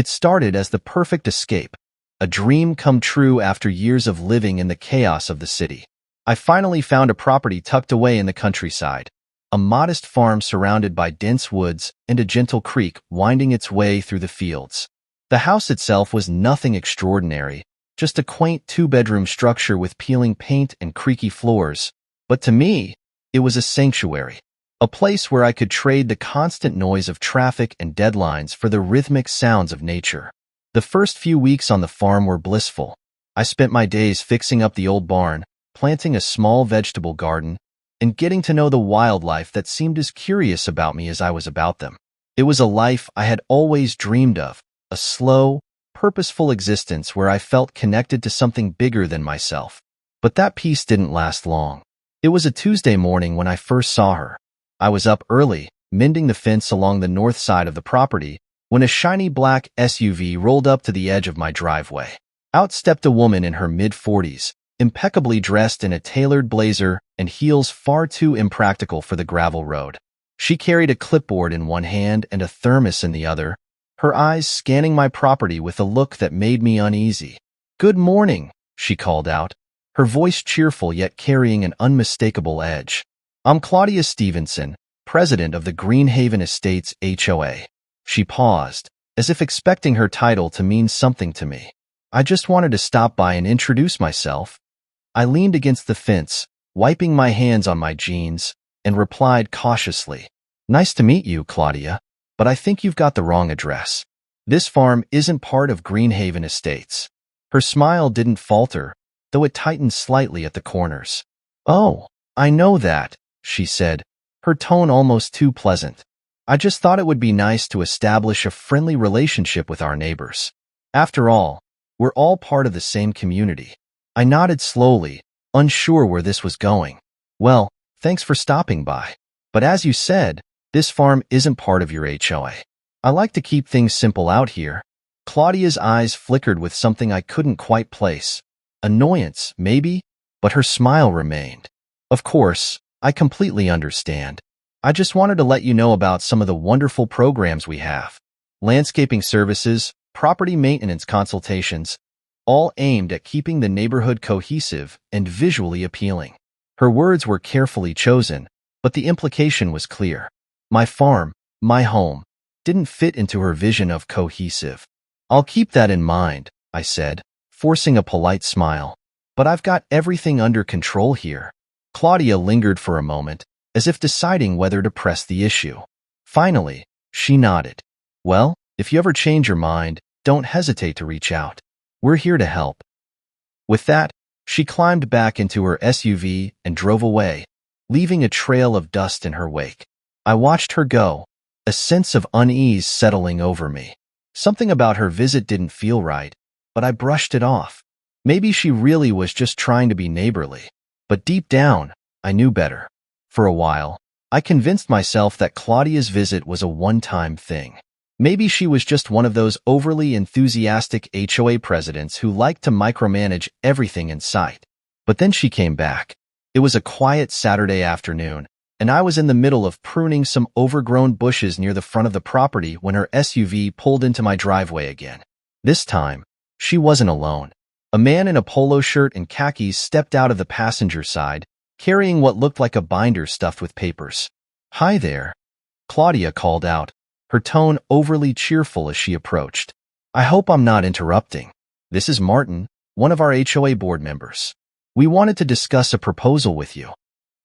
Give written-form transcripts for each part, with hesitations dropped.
It started as the perfect escape, a dream come true after years of living in the chaos of the city. I finally found a property tucked away in the countryside, a modest farm surrounded by dense woods and a gentle creek winding its way through the fields. The house itself was nothing extraordinary, just a quaint two-bedroom structure with peeling paint and creaky floors. But to me, it was a sanctuary, a place where I could trade the constant noise of traffic and deadlines for the rhythmic sounds of nature. The first few weeks on the farm were blissful. I spent my days fixing up the old barn, planting a small vegetable garden, and getting to know the wildlife that seemed as curious about me as I was about them. It was a life I had always dreamed of, a slow, purposeful existence where I felt connected to something bigger than myself. But that peace didn't last long. It was a Tuesday morning when I first saw her. I was up early, mending the fence along the north side of the property, when a shiny black SUV rolled up to the edge of my driveway. Out stepped a woman in her mid-40s, impeccably dressed in a tailored blazer and heels far too impractical for the gravel road. She carried a clipboard in one hand and a thermos in the other, her eyes scanning my property with a look that made me uneasy. "Good morning," she called out, her voice cheerful yet carrying an unmistakable edge. "I'm Claudia Stevenson, president of the Greenhaven Estates HOA. She paused, as if expecting her title to mean something to me. "I just wanted to stop by and introduce myself." I leaned against the fence, wiping my hands on my jeans, and replied cautiously, "Nice to meet you, Claudia, but I think you've got the wrong address. This farm isn't part of Greenhaven Estates." Her smile didn't falter, though it tightened slightly at the corners. "Oh, I know that," she said, her tone almost too pleasant. "I just thought it would be nice to establish a friendly relationship with our neighbors. After all, we're all part of the same community." I nodded slowly, unsure where this was going. "Well, thanks for stopping by. But as you said, this farm isn't part of your HOA. I like to keep things simple out here." Claudia's eyes flickered with something I couldn't quite place. Annoyance, maybe, but her smile remained. "Of course, I completely understand. I just wanted to let you know about some of the wonderful programs we have. Landscaping services, property maintenance consultations, all aimed at keeping the neighborhood cohesive and visually appealing." Her words were carefully chosen, but the implication was clear. My farm, my home, didn't fit into her vision of cohesive. "I'll keep that in mind," I said, forcing a polite smile. "But I've got everything under control here." Claudia lingered for a moment, as if deciding whether to press the issue. Finally, she nodded. "Well, if you ever change your mind, don't hesitate to reach out. We're here to help." With that, she climbed back into her SUV and drove away, leaving a trail of dust in her wake. I watched her go, a sense of unease settling over me. Something about her visit didn't feel right, but I brushed it off. Maybe she really was just trying to be neighborly. But deep down, I knew better. For a while, I convinced myself that Claudia's visit was a one-time thing. Maybe she was just one of those overly enthusiastic HOA presidents who liked to micromanage everything in sight. But then she came back. It was a quiet Saturday afternoon, and I was in the middle of pruning some overgrown bushes near the front of the property when her SUV pulled into my driveway again. This time, she wasn't alone. A man in a polo shirt and khakis stepped out of the passenger side, carrying what looked like a binder stuffed with papers. "Hi there," Claudia called out, her tone overly cheerful as she approached. "I hope I'm not interrupting. This is Martin, one of our HOA board members. We wanted to discuss a proposal with you."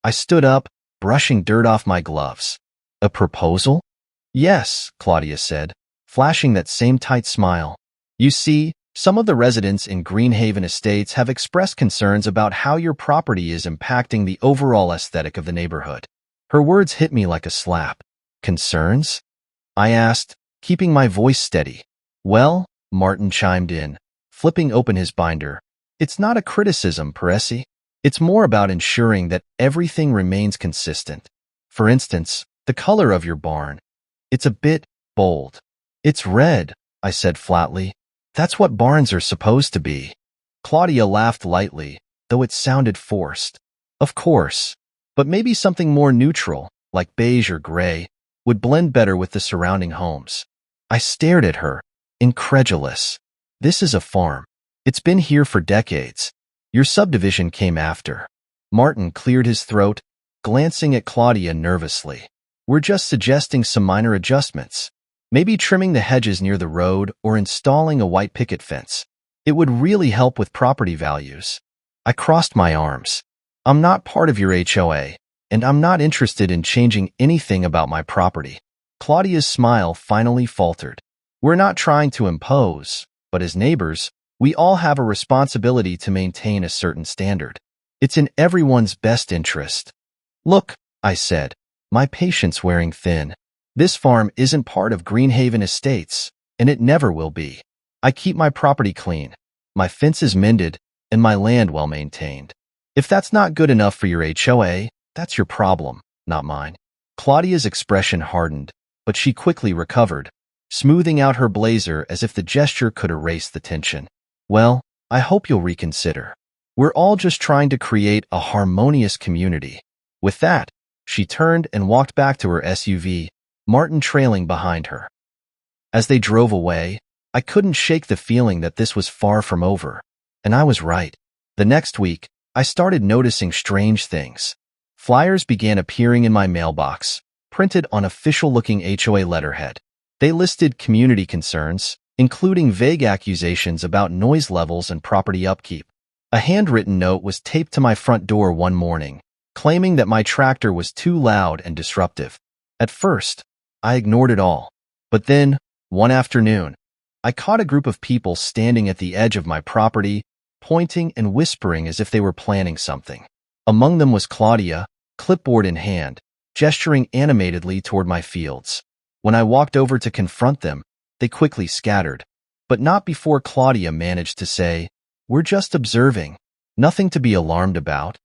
I stood up, brushing dirt off my gloves. "A proposal?" "Yes," Claudia said, flashing that same tight smile. "You see, some of the residents in Greenhaven Estates have expressed concerns about how your property is impacting the overall aesthetic of the neighborhood." Her words hit me like a slap. "Concerns?" I asked, keeping my voice steady. "Well," Martin chimed in, flipping open his binder, "it's not a criticism, Peresi. It's more about ensuring that everything remains consistent. For instance, the color of your barn. It's a bit bold." "It's red," I said flatly. "That's what barns are supposed to be." Claudia laughed lightly, though it sounded forced. "Of course, but maybe something more neutral, like beige or gray, would blend better with the surrounding homes." I stared at her, incredulous. This is a farm. It's been here for decades. Your subdivision came after. Martin cleared his throat, glancing at Claudia nervously. We're just suggesting some minor adjustments. Maybe trimming the hedges near the road or installing a white picket fence. It would really help with property values. I crossed my arms. I'm not part of your HOA, and I'm not interested in changing anything about my property. Claudia's smile finally faltered. We're not trying to impose, but as neighbors, we all have a responsibility to maintain a certain standard. It's in everyone's best interest. Look, I said, my patience wearing thin. This farm isn't part of Greenhaven Estates, and it never will be. I keep my property clean, my fences mended, and my land well maintained. If that's not good enough for your HOA, that's your problem, not mine. Claudia's expression hardened, but she quickly recovered, smoothing out her blazer as if the gesture could erase the tension. Well, I hope you'll reconsider. We're all just trying to create a harmonious community. With that, she turned and walked back to her SUV, Martin trailing behind her. As they drove away, I couldn't shake the feeling that this was far from over. And I was right. The next week, I started noticing strange things. Flyers began appearing in my mailbox, printed on official-looking HOA letterhead. They listed community concerns, including vague accusations about noise levels and property upkeep. A handwritten note was taped to my front door one morning, claiming that my tractor was too loud and disruptive. At first, I ignored it all. But then, one afternoon, I caught a group of people standing at the edge of my property, pointing and whispering as if they were planning something. Among them was Claudia, clipboard in hand, gesturing animatedly toward my fields. When I walked over to confront them, they quickly scattered, but not before Claudia managed to say, "We're just observing. Nothing to be alarmed about."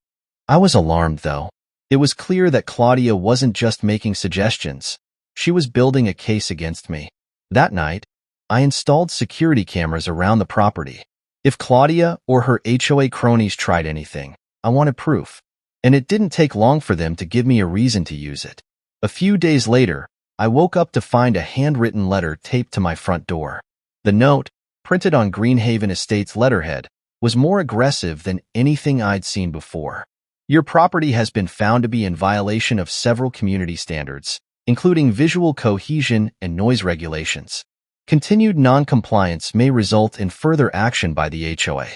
I was alarmed, though. It was clear that Claudia wasn't just making suggestions. She was building a case against me. That night, I installed security cameras around the property. If Claudia or her HOA cronies tried anything, I wanted proof. And it didn't take long for them to give me a reason to use it. A few days later, I woke up to find a handwritten letter taped to my front door. The note, printed on Greenhaven Estates letterhead, was more aggressive than anything I'd seen before. Your property has been found to be in violation of several community standards, including visual cohesion and noise regulations. Continued non-compliance may result in further action by the HOA.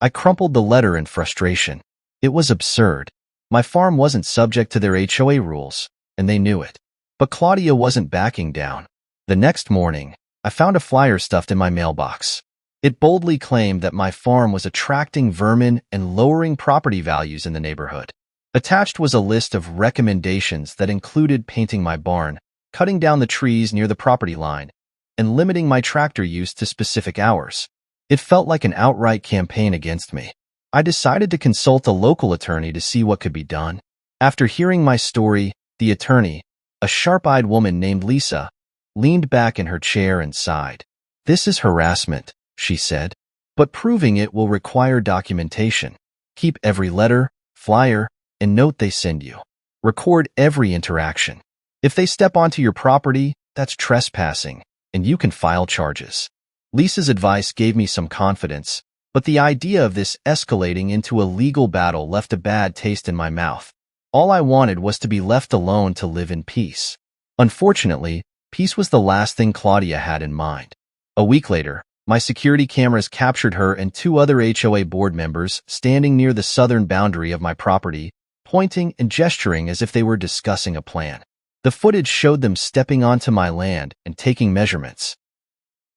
I crumpled the letter in frustration. It was absurd. My farm wasn't subject to their HOA rules, and they knew it. But Claudia wasn't backing down. The next morning, I found a flyer stuffed in my mailbox. It boldly claimed that my farm was attracting vermin and lowering property values in the neighborhood. Attached was a list of recommendations that included painting my barn, cutting down the trees near the property line, and limiting my tractor use to specific hours. It felt like an outright campaign against me. I decided to consult a local attorney to see what could be done. After hearing my story, the attorney, a sharp-eyed woman named Lisa, leaned back in her chair and sighed. "This is harassment," she said, "but proving it will require documentation. Keep every letter, flyer, and note they send you. Record every interaction. If they step onto your property, that's trespassing, and you can file charges." Lisa's advice gave me some confidence, but the idea of this escalating into a legal battle left a bad taste in my mouth. All I wanted was to be left alone to live in peace. Unfortunately, peace was the last thing Claudia had in mind. A week later, my security cameras captured her and two other HOA board members standing near the southern boundary of my property, pointing and gesturing as if they were discussing a plan. The footage showed them stepping onto my land and taking measurements.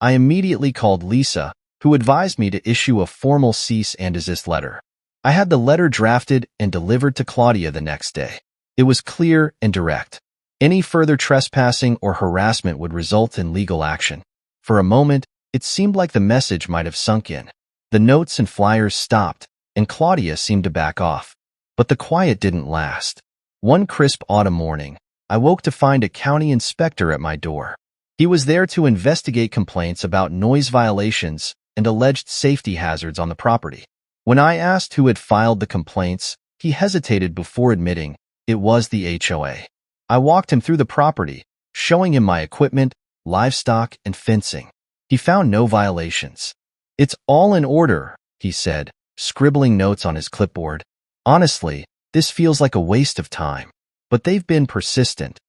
I immediately called Lisa, who advised me to issue a formal cease and desist letter. I had the letter drafted and delivered to Claudia the next day. It was clear and direct. Any further trespassing or harassment would result in legal action. For a moment, it seemed like the message might have sunk in. The notes and flyers stopped, and Claudia seemed to back off. But the quiet didn't last. One crisp autumn morning, I woke to find a county inspector at my door. He was there to investigate complaints about noise violations and alleged safety hazards on the property. When I asked who had filed the complaints, he hesitated before admitting it was the HOA. I walked him through the property, showing him my equipment, livestock, and fencing. He found no violations. "It's all in order," he said, scribbling notes on his clipboard. "Honestly, this feels like a waste of time." But they've been persistent.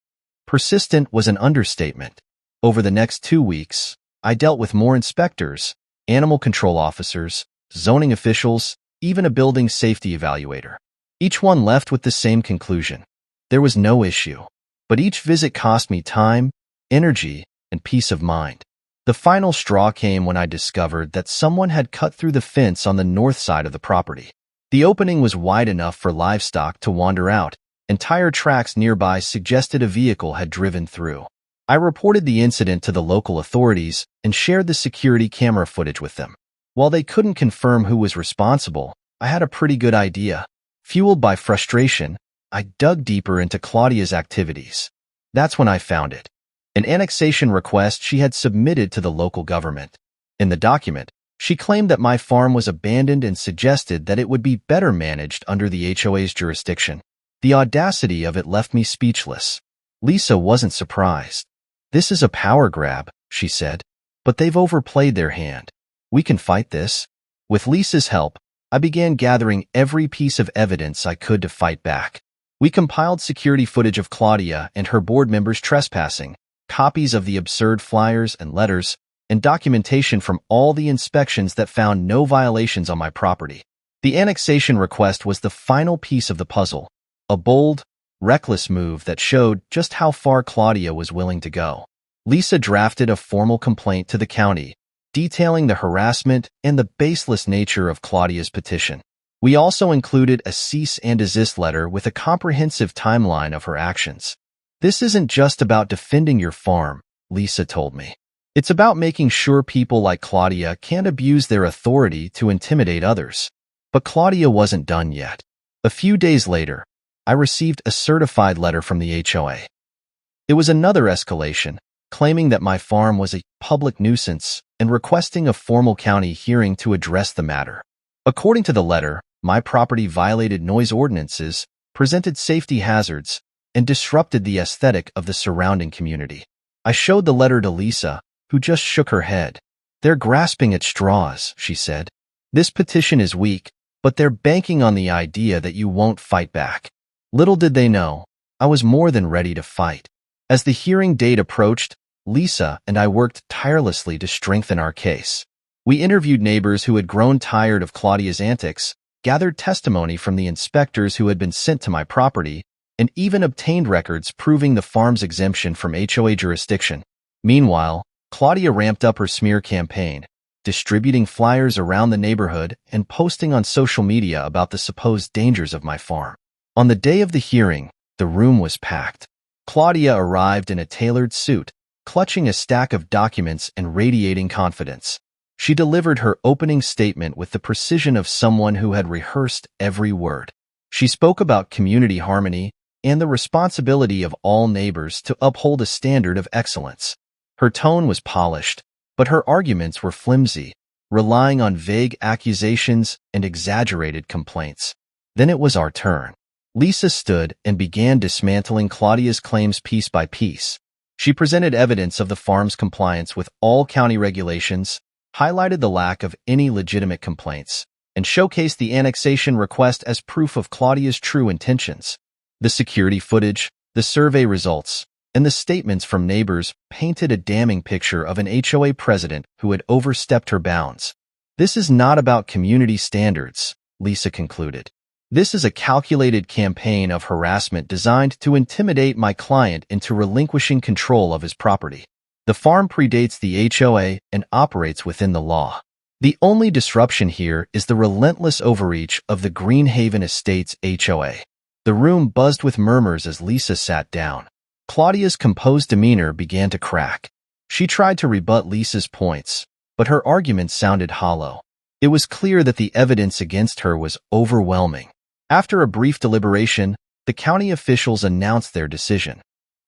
Persistent was an understatement. Over the next 2 weeks, I dealt with more inspectors, animal control officers, zoning officials, even a building safety evaluator. Each one left with the same conclusion. There was no issue. But each visit cost me time, energy, and peace of mind. The final straw came when I discovered that someone had cut through the fence on the north side of the property. The opening was wide enough for livestock to wander out, and tire tracks nearby suggested a vehicle had driven through. I reported the incident to the local authorities and shared the security camera footage with them. While they couldn't confirm who was responsible, I had a pretty good idea. Fueled by frustration, I dug deeper into Claudia's activities. That's when I found it. An annexation request she had submitted to the local government. In the document, she claimed that my farm was abandoned and suggested that it would be better managed under the HOA's jurisdiction. The audacity of it left me speechless. Lisa wasn't surprised. "This is a power grab," she said, "but they've overplayed their hand. We can fight this." With Lisa's help, I began gathering every piece of evidence I could to fight back. We compiled security footage of Claudia and her board members trespassing, copies of the absurd flyers and letters, and documentation from all the inspections that found no violations on my property. The annexation request was the final piece of the puzzle, a bold, reckless move that showed just how far Claudia was willing to go. Lisa drafted a formal complaint to the county, detailing the harassment and the baseless nature of Claudia's petition. We also included a cease and desist letter with a comprehensive timeline of her actions. "This isn't just about defending your farm," Lisa told me. "It's about making sure people like Claudia can't abuse their authority to intimidate others." But Claudia wasn't done yet. A few days later, I received a certified letter from the HOA. It was another escalation, claiming that my farm was a public nuisance and requesting a formal county hearing to address the matter. According to the letter, my property violated noise ordinances, presented safety hazards, and disrupted the aesthetic of the surrounding community. I showed the letter to Lisa, who just shook her head. "They're grasping at straws," she said. "This petition is weak, but they're banking on the idea that you won't fight back." Little did they know, I was more than ready to fight. As the hearing date approached, Lisa and I worked tirelessly to strengthen our case. We interviewed neighbors who had grown tired of Claudia's antics, gathered testimony from the inspectors who had been sent to my property, and even obtained records proving the farm's exemption from HOA jurisdiction. Meanwhile, Claudia ramped up her smear campaign, distributing flyers around the neighborhood and posting on social media about the supposed dangers of my farm. On the day of the hearing, the room was packed. Claudia arrived in a tailored suit, clutching a stack of documents and radiating confidence. She delivered her opening statement with the precision of someone who had rehearsed every word. She spoke about community harmony and the responsibility of all neighbors to uphold a standard of excellence. Her tone was polished, but her arguments were flimsy, relying on vague accusations and exaggerated complaints. Then it was our turn. Lisa stood and began dismantling Claudia's claims piece by piece. She presented evidence of the farm's compliance with all county regulations, highlighted the lack of any legitimate complaints, and showcased the annexation request as proof of Claudia's true intentions. The security footage, the survey results, and the statements from neighbors painted a damning picture of an HOA president who had overstepped her bounds. "This is not about community standards," Lisa concluded. "This is a calculated campaign of harassment designed to intimidate my client into relinquishing control of his property. The farm predates the HOA and operates within the law. The only disruption here is the relentless overreach of the Greenhaven Estates HOA." The room buzzed with murmurs as Lisa sat down. Claudia's composed demeanor began to crack. She tried to rebut Lisa's points, but her arguments sounded hollow. It was clear that the evidence against her was overwhelming. After a brief deliberation, the county officials announced their decision.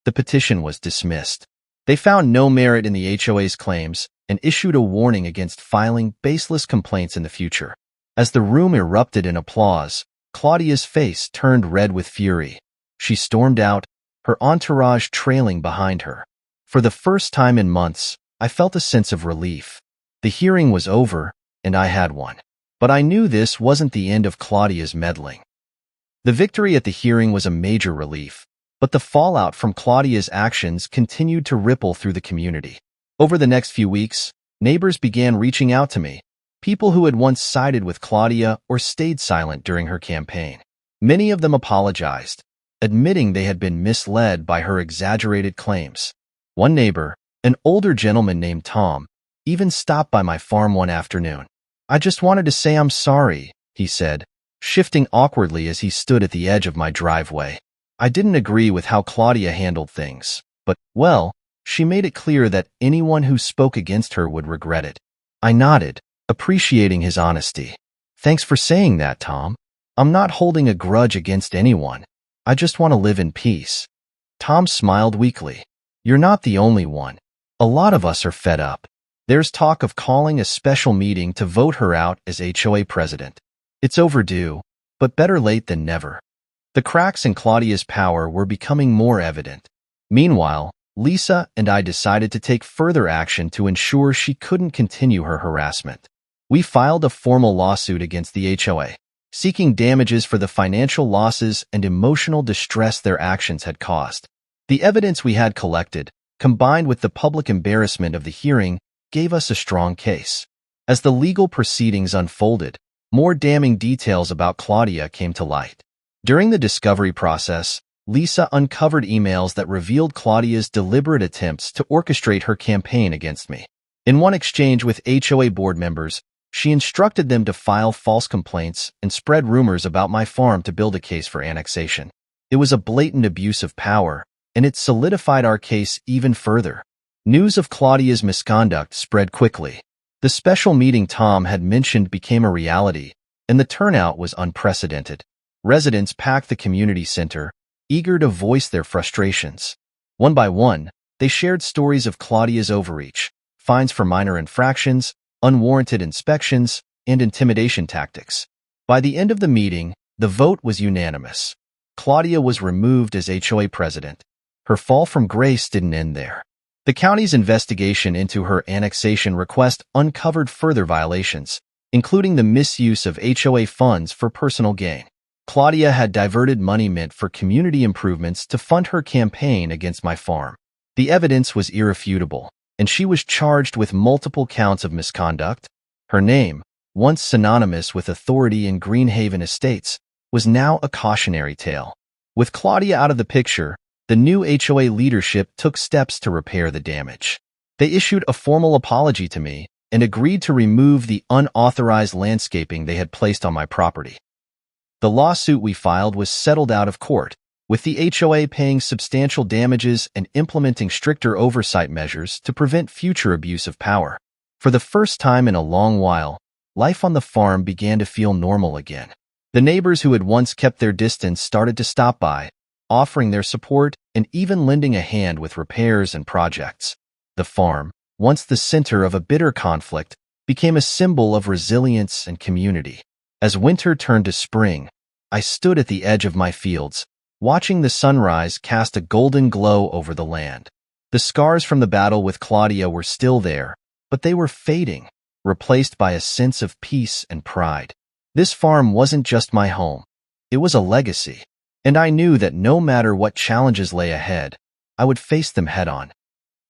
The petition was dismissed. They found no merit in the HOA's claims and issued a warning against filing baseless complaints in the future. As the room erupted in applause, Claudia's face turned red with fury. She stormed out, her entourage trailing behind her. For the first time in months, I felt a sense of relief. The hearing was over, and I had won. But I knew this wasn't the end of Claudia's meddling. The victory at the hearing was a major relief, but the fallout from Claudia's actions continued to ripple through the community. Over the next few weeks, neighbors began reaching out to me, people who had once sided with Claudia or stayed silent during her campaign. Many of them apologized, admitting they had been misled by her exaggerated claims. One neighbor, an older gentleman named Tom, even stopped by my farm one afternoon. "I just wanted to say I'm sorry," he said, shifting awkwardly as he stood at the edge of my driveway. I didn't agree with how Claudia handled things, but, well, she made it clear that anyone who spoke against her would regret it. I nodded, appreciating his honesty. "Thanks for saying that, Tom. I'm not holding a grudge against anyone. I just want to live in peace." Tom smiled weakly. "You're not the only one. A lot of us are fed up. There's talk of calling a special meeting to vote her out as HOA president. It's overdue, but better late than never." The cracks in Claudia's power were becoming more evident. Meanwhile, Lisa and I decided to take further action to ensure she couldn't continue her harassment. We filed a formal lawsuit against the HOA, seeking damages for the financial losses and emotional distress their actions had caused. The evidence we had collected, combined with the public embarrassment of the hearing, gave us a strong case. As the legal proceedings unfolded, more damning details about Claudia came to light. During the discovery process, Lisa uncovered emails that revealed Claudia's deliberate attempts to orchestrate her campaign against me. In one exchange with HOA board members, she instructed them to file false complaints and spread rumors about my farm to build a case for annexation. It was a blatant abuse of power, and it solidified our case even further. News of Claudia's misconduct spread quickly. The special meeting Tom had mentioned became a reality, and the turnout was unprecedented. Residents packed the community center, eager to voice their frustrations. One by one, they shared stories of Claudia's overreach, fines for minor infractions, unwarranted inspections, and intimidation tactics. By the end of the meeting, the vote was unanimous. Claudia was removed as HOA president. Her fall from grace didn't end there. The county's investigation into her annexation request uncovered further violations, including the misuse of HOA funds for personal gain. Claudia had diverted money meant for community improvements to fund her campaign against my farm. The evidence was irrefutable, and she was charged with multiple counts of misconduct. Her name, once synonymous with authority in Greenhaven Estates, was now a cautionary tale. With Claudia out of the picture, the new HOA leadership took steps to repair the damage. They issued a formal apology to me and agreed to remove the unauthorized landscaping they had placed on my property. The lawsuit we filed was settled out of court, with the HOA paying substantial damages and implementing stricter oversight measures to prevent future abuse of power. For the first time in a long while, life on the farm began to feel normal again. The neighbors who had once kept their distance started to stop by, offering their support and even lending a hand with repairs and projects. The farm, once the center of a bitter conflict, became a symbol of resilience and community. As winter turned to spring, I stood at the edge of my fields, watching the sunrise cast a golden glow over the land. The scars from the battle with Claudia were still there, but they were fading, replaced by a sense of peace and pride. This farm wasn't just my home. It was a legacy. And I knew that no matter what challenges lay ahead, I would face them head-on.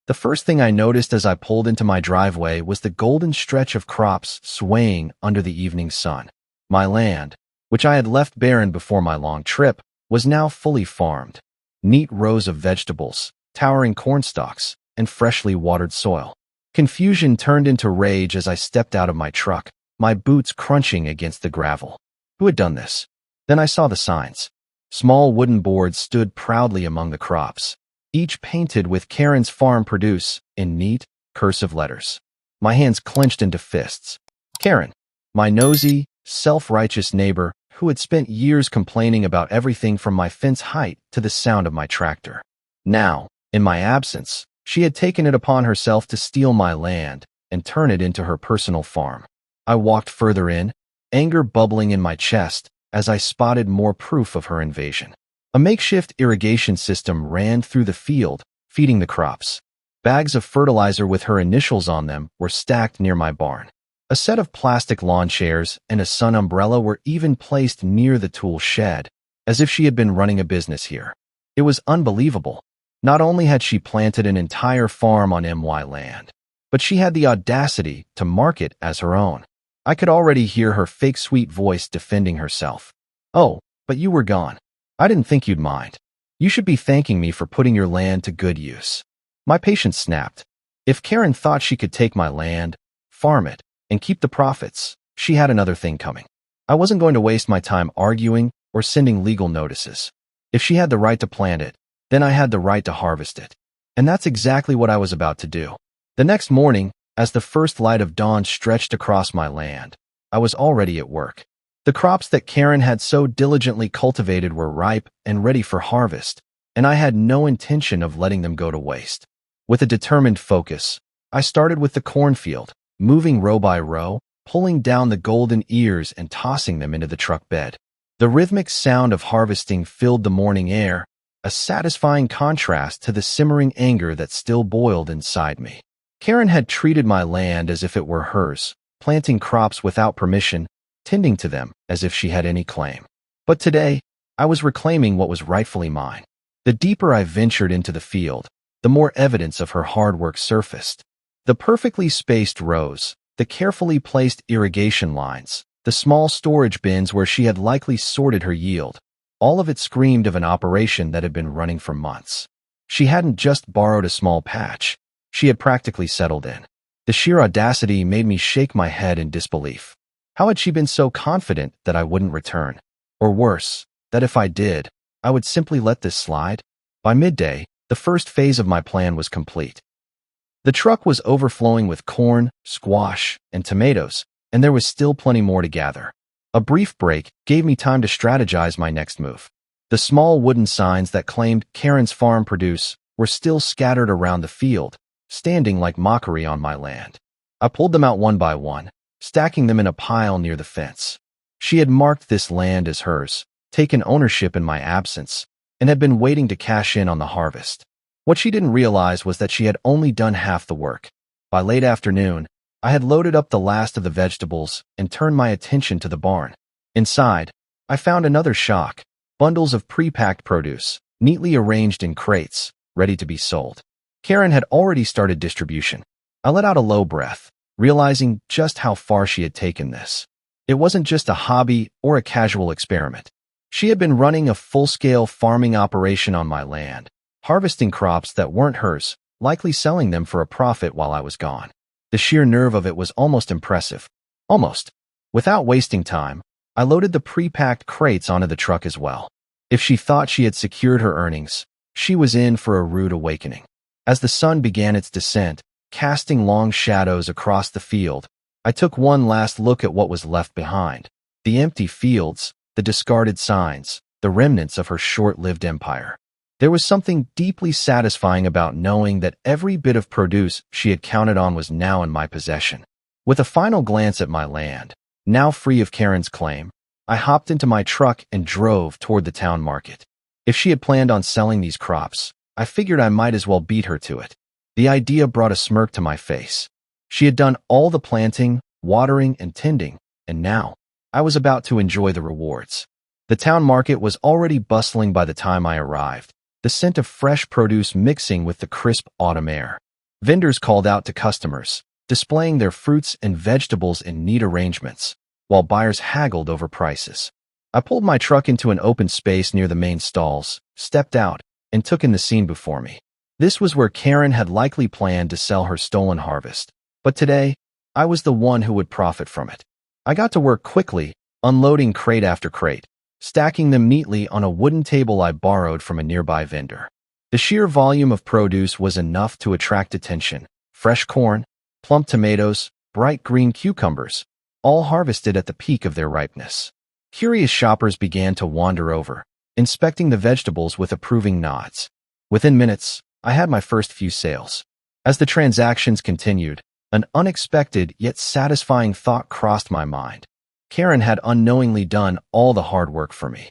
The first thing I noticed as I pulled into my driveway was the golden stretch of crops swaying under the evening sun. My land, which I had left barren before my long trip, was now fully farmed. Neat rows of vegetables, towering cornstalks, and freshly watered soil. Confusion turned into rage as I stepped out of my truck, my boots crunching against the gravel. Who had done this? Then I saw the signs. Small wooden boards stood proudly among the crops, each painted with Karen's Farm Produce in neat, cursive letters. My hands clenched into fists. Karen, my nosy, self-righteous neighbor who had spent years complaining about everything from my fence height to the sound of my tractor. Now, in my absence, she had taken it upon herself to steal my land and turn it into her personal farm. I walked further in, anger bubbling in my chest, as I spotted more proof of her invasion. A makeshift irrigation system ran through the field, feeding the crops. Bags of fertilizer with her initials on them were stacked near my barn. A set of plastic lawn chairs and a sun umbrella were even placed near the tool shed, as if she had been running a business here. It was unbelievable. Not only had she planted an entire farm on my land, but she had the audacity to mark it as her own. I could already hear her fake sweet voice defending herself. "Oh, but you were gone. I didn't think you'd mind. You should be thanking me for putting your land to good use." My patience snapped. If Karen thought she could take my land, farm it, and keep the profits, she had another thing coming. I wasn't going to waste my time arguing or sending legal notices. If she had the right to plant it, then I had the right to harvest it. And that's exactly what I was about to do. The next morning, as the first light of dawn stretched across my land, I was already at work. The crops that Karen had so diligently cultivated were ripe and ready for harvest, and I had no intention of letting them go to waste. With a determined focus, I started with the cornfield, moving row by row, pulling down the golden ears and tossing them into the truck bed. The rhythmic sound of harvesting filled the morning air, a satisfying contrast to the simmering anger that still boiled inside me. Karen had treated my land as if it were hers, planting crops without permission, tending to them as if she had any claim. But today, I was reclaiming what was rightfully mine. The deeper I ventured into the field, the more evidence of her hard work surfaced. The perfectly spaced rows, the carefully placed irrigation lines, the small storage bins where she had likely sorted her yield, all of it screamed of an operation that had been running for months. She hadn't just borrowed a small patch, she had practically settled in. The sheer audacity made me shake my head in disbelief. How had she been so confident that I wouldn't return? Or worse, that if I did, I would simply let this slide? By midday, the first phase of my plan was complete. The truck was overflowing with corn, squash, and tomatoes, and there was still plenty more to gather. A brief break gave me time to strategize my next move. The small wooden signs that claimed Karen's farm produce were still scattered around the field, standing like mockery on my land. I pulled them out one by one, stacking them in a pile near the fence. She had marked this land as hers, taken ownership in my absence, and had been waiting to cash in on the harvest. What she didn't realize was that she had only done half the work. By late afternoon, I had loaded up the last of the vegetables and turned my attention to the barn. Inside, I found another shock: bundles of pre-packed produce, neatly arranged in crates, ready to be sold. Karen had already started distribution. I let out a low breath, realizing just how far she had taken this. It wasn't just a hobby or a casual experiment. She had been running a full-scale farming operation on my land, harvesting crops that weren't hers, likely selling them for a profit while I was gone. The sheer nerve of it was almost impressive. Almost. Without wasting time, I loaded the pre-packed crates onto the truck as well. If she thought she had secured her earnings, she was in for a rude awakening. As the sun began its descent, casting long shadows across the field, I took one last look at what was left behind. The empty fields, the discarded signs, the remnants of her short-lived empire. There was something deeply satisfying about knowing that every bit of produce she had counted on was now in my possession. With a final glance at my land, now free of Karen's claim, I hopped into my truck and drove toward the town market. If she had planned on selling these crops, I figured I might as well beat her to it. The idea brought a smirk to my face. She had done all the planting, watering, and tending, and now I was about to enjoy the rewards. The town market was already bustling by the time I arrived, the scent of fresh produce mixing with the crisp autumn air. Vendors called out to customers, displaying their fruits and vegetables in neat arrangements, while buyers haggled over prices. I pulled my truck into an open space near the main stalls, stepped out, and took in the scene before me. This was where Karen had likely planned to sell her stolen harvest, but today, I was the one who would profit from it. I got to work quickly, unloading crate after crate, stacking them neatly on a wooden table I borrowed from a nearby vendor. The sheer volume of produce was enough to attract attention: fresh corn, plump tomatoes, bright green cucumbers, all harvested at the peak of their ripeness. Curious shoppers began to wander over, inspecting the vegetables with approving nods. Within minutes, I had my first few sales. As the transactions continued, an unexpected yet satisfying thought crossed my mind. Karen had unknowingly done all the hard work for me.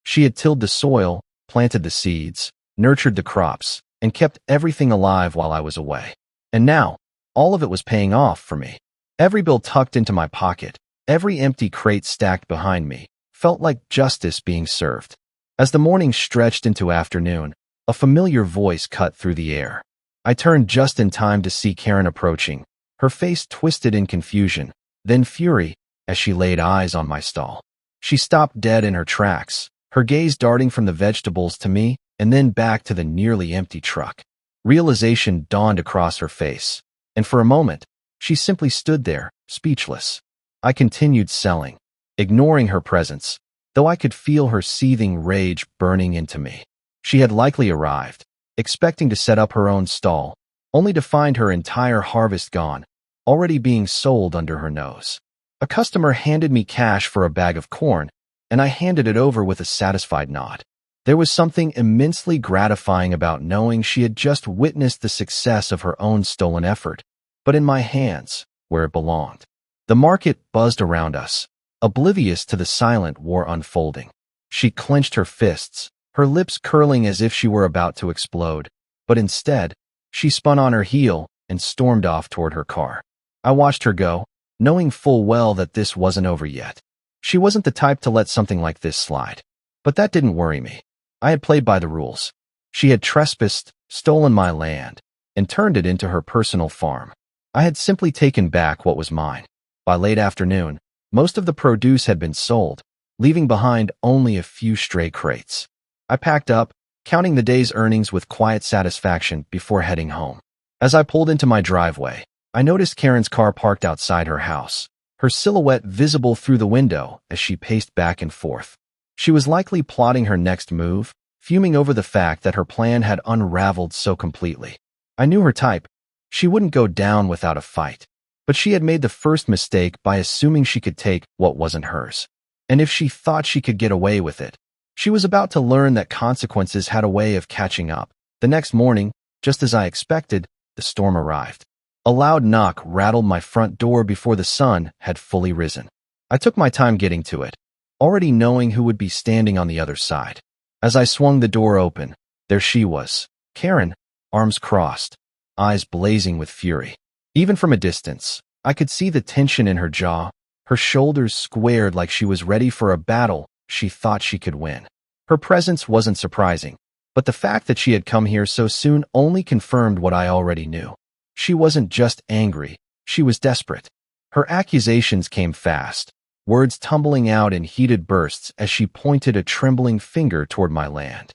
She had tilled the soil, planted the seeds, nurtured the crops, and kept everything alive while I was away. And now, all of it was paying off for me. Every bill tucked into my pocket, every empty crate stacked behind me, felt like justice being served. As the morning stretched into afternoon, a familiar voice cut through the air. I turned just in time to see Karen approaching, her face twisted in confusion, then fury, as she laid eyes on my stall. She stopped dead in her tracks, her gaze darting from the vegetables to me and then back to the nearly empty truck. Realization dawned across her face, and for a moment, she simply stood there, speechless. I continued selling, ignoring her presence, though I could feel her seething rage burning into me. She had likely arrived, expecting to set up her own stall, only to find her entire harvest gone, already being sold under her nose. A customer handed me cash for a bag of corn, and I handed it over with a satisfied nod. There was something immensely gratifying about knowing she had just witnessed the success of her own stolen effort, but in my hands, where it belonged. The market buzzed around us, oblivious to the silent war unfolding. She clenched her fists, her lips curling as if she were about to explode, but instead, she spun on her heel and stormed off toward her car. I watched her go, knowing full well that this wasn't over yet. She wasn't the type to let something like this slide. But that didn't worry me. I had played by the rules. She had trespassed, stolen my land, and turned it into her personal farm. I had simply taken back what was mine. By late afternoon, most of the produce had been sold, leaving behind only a few stray crates. I packed up, counting the day's earnings with quiet satisfaction before heading home. As I pulled into my driveway, I noticed Karen's car parked outside her house, her silhouette visible through the window as she paced back and forth. She was likely plotting her next move, fuming over the fact that her plan had unraveled so completely. I knew her type. She wouldn't go down without a fight. But she had made the first mistake by assuming she could take what wasn't hers. And if she thought she could get away with it, she was about to learn that consequences had a way of catching up. The next morning, just as I expected, the storm arrived. A loud knock rattled my front door before the sun had fully risen. I took my time getting to it, already knowing who would be standing on the other side. As I swung the door open, there she was, Karen, arms crossed, eyes blazing with fury. Even from a distance, I could see the tension in her jaw, her shoulders squared like she was ready for a battle she thought she could win. Her presence wasn't surprising, but the fact that she had come here so soon only confirmed what I already knew. She wasn't just angry, she was desperate. Her accusations came fast, words tumbling out in heated bursts as she pointed a trembling finger toward my land.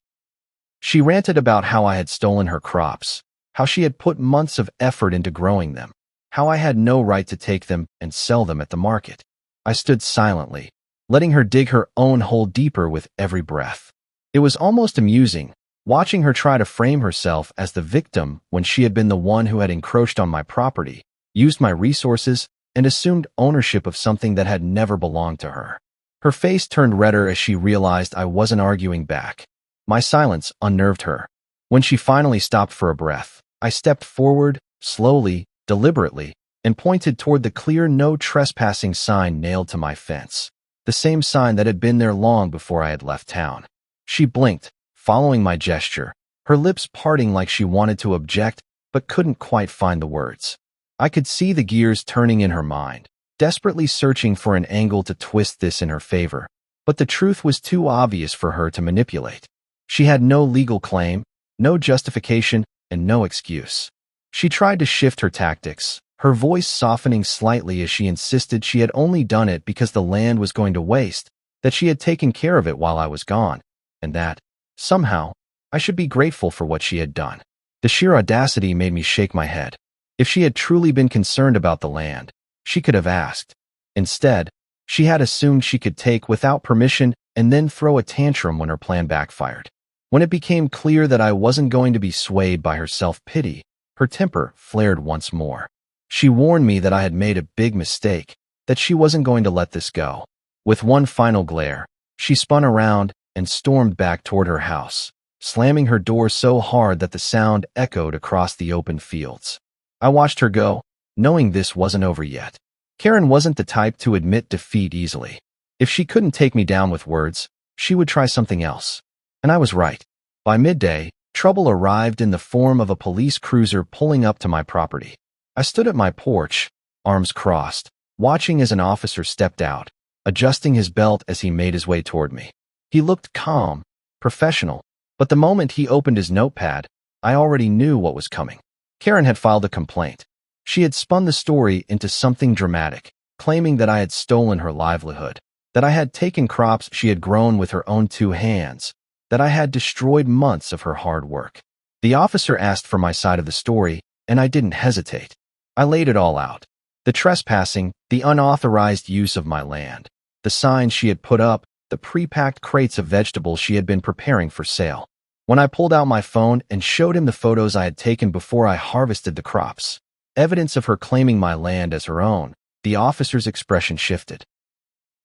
She ranted about how I had stolen her crops, how she had put months of effort into growing them, how I had no right to take them and sell them at the market. I stood silently, letting her dig her own hole deeper with every breath. It was almost amusing, watching her try to frame herself as the victim when she had been the one who had encroached on my property, used my resources, and assumed ownership of something that had never belonged to her. Her face turned redder as she realized I wasn't arguing back. My silence unnerved her. When she finally stopped for a breath, I stepped forward, slowly, deliberately, and pointed toward the clear no trespassing sign nailed to my fence, the same sign that had been there long before I had left town. She blinked, following my gesture, her lips parting like she wanted to object but couldn't quite find the words. I could see the gears turning in her mind, desperately searching for an angle to twist this in her favor, but the truth was too obvious for her to manipulate. She had no legal claim, no justification, and no excuse. She tried to shift her tactics, her voice softening slightly as she insisted she had only done it because the land was going to waste, that she had taken care of it while I was gone, and that, somehow, I should be grateful for what she had done. The sheer audacity made me shake my head. If she had truly been concerned about the land, she could have asked. Instead, she had assumed she could take without permission and then throw a tantrum when her plan backfired. When it became clear that I wasn't going to be swayed by her self-pity, her temper flared once more. She warned me that I had made a big mistake, that she wasn't going to let this go. With one final glare, she spun around and stormed back toward her house, slamming her door so hard that the sound echoed across the open fields. I watched her go, knowing this wasn't over yet. Karen wasn't the type to admit defeat easily. If she couldn't take me down with words, she would try something else. And I was right. By midday, Trouble arrived in the form of a police cruiser pulling up to my property. I stood at my porch, arms crossed, watching as an officer stepped out, adjusting his belt as he made his way toward me. He looked calm, professional, but the moment he opened his notepad, I already knew what was coming. Karen had filed a complaint. She had spun the story into something dramatic, claiming that I had stolen her livelihood, that I had taken crops she had grown with her own 2 hands, that I had destroyed months of her hard work. The officer asked for my side of the story, and I didn't hesitate. I laid it all out. The trespassing, the unauthorized use of my land, the signs she had put up, the pre-packed crates of vegetables she had been preparing for sale. When I pulled out my phone and showed him the photos I had taken before I harvested the crops, evidence of her claiming my land as her own, the officer's expression shifted.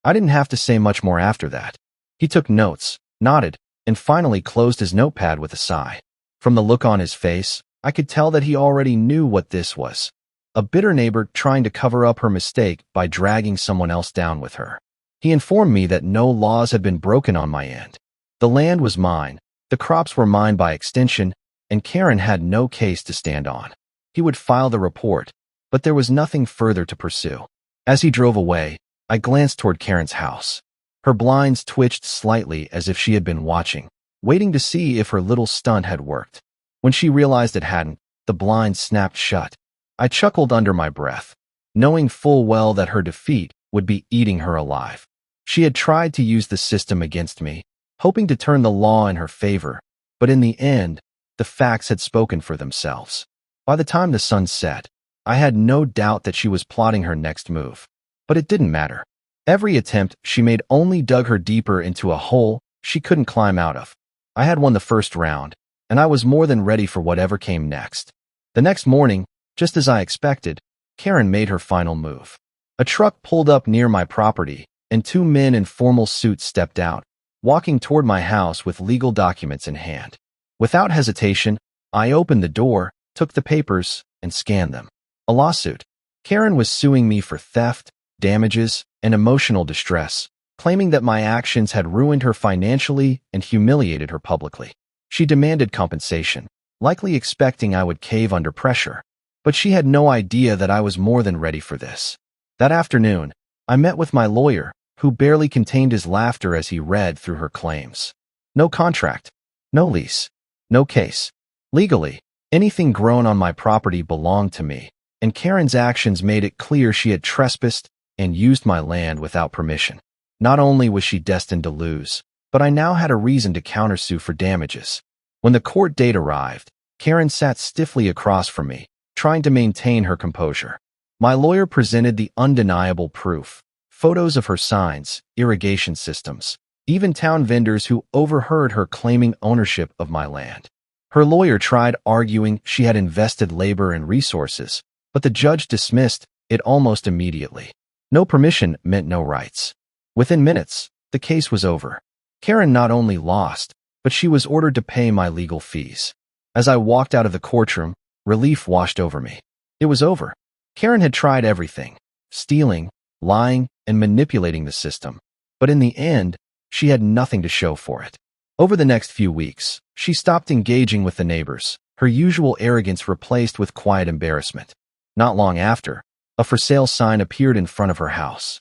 I didn't have to say much more after that. He took notes, nodded, and finally closed his notepad with a sigh. From the look on his face, I could tell that he already knew what this was. A bitter neighbor trying to cover up her mistake by dragging someone else down with her. He informed me that no laws had been broken on my end. The land was mine, the crops were mine by extension, and Karen had no case to stand on. He would file the report, but there was nothing further to pursue. As he drove away, I glanced toward Karen's house. Her blinds twitched slightly as if she had been watching, waiting to see if her little stunt had worked. When she realized it hadn't, the blinds snapped shut. I chuckled under my breath, knowing full well that her defeat would be eating her alive. She had tried to use the system against me, hoping to turn the law in her favor, but in the end, the facts had spoken for themselves. By the time the sun set, I had no doubt that she was plotting her next move. But it didn't matter. Every attempt she made only dug her deeper into a hole she couldn't climb out of. I had won the first round, and I was more than ready for whatever came next. The next morning, just as I expected, Karen made her final move. A truck pulled up near my property, and 2 men in formal suits stepped out, walking toward my house with legal documents in hand. Without hesitation, I opened the door, took the papers, and scanned them. A lawsuit. Karen was suing me for theft, damages, and emotional distress, claiming that my actions had ruined her financially and humiliated her publicly. She demanded compensation, likely expecting I would cave under pressure. But she had no idea that I was more than ready for this. That afternoon, I met with my lawyer, who barely contained his laughter as he read through her claims. No contract, no lease, no case. Legally, anything grown on my property belonged to me, and Karen's actions made it clear she had trespassed and used my land without permission. Not only was she destined to lose, but I now had a reason to countersue for damages. When the court date arrived, Karen sat stiffly across from me, trying to maintain her composure. My lawyer presented the undeniable proof, photos of her signs, irrigation systems, even town vendors who overheard her claiming ownership of my land. Her lawyer tried arguing she had invested labor and resources, but the judge dismissed it almost immediately. No permission meant no rights. Within minutes, the case was over. Karen not only lost, but she was ordered to pay my legal fees. As I walked out of the courtroom, relief washed over me. It was over. Karen had tried everything, stealing, lying, and manipulating the system. But in the end, she had nothing to show for it. Over the next few weeks, she stopped engaging with the neighbors, her usual arrogance replaced with quiet embarrassment. Not long after, a for sale sign appeared in front of her house.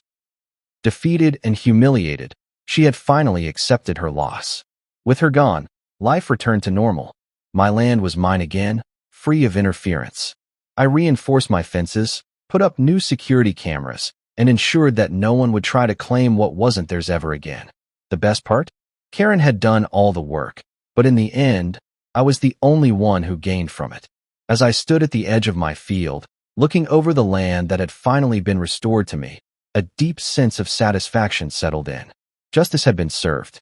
Defeated and humiliated, she had finally accepted her loss. With her gone, life returned to normal. My land was mine again, free of interference. I reinforced my fences, put up new security cameras, and ensured that no one would try to claim what wasn't theirs ever again. The best part? Karen had done all the work, but in the end, I was the only one who gained from it. As I stood at the edge of my field, looking over the land that had finally been restored to me, a deep sense of satisfaction settled in. Justice had been served.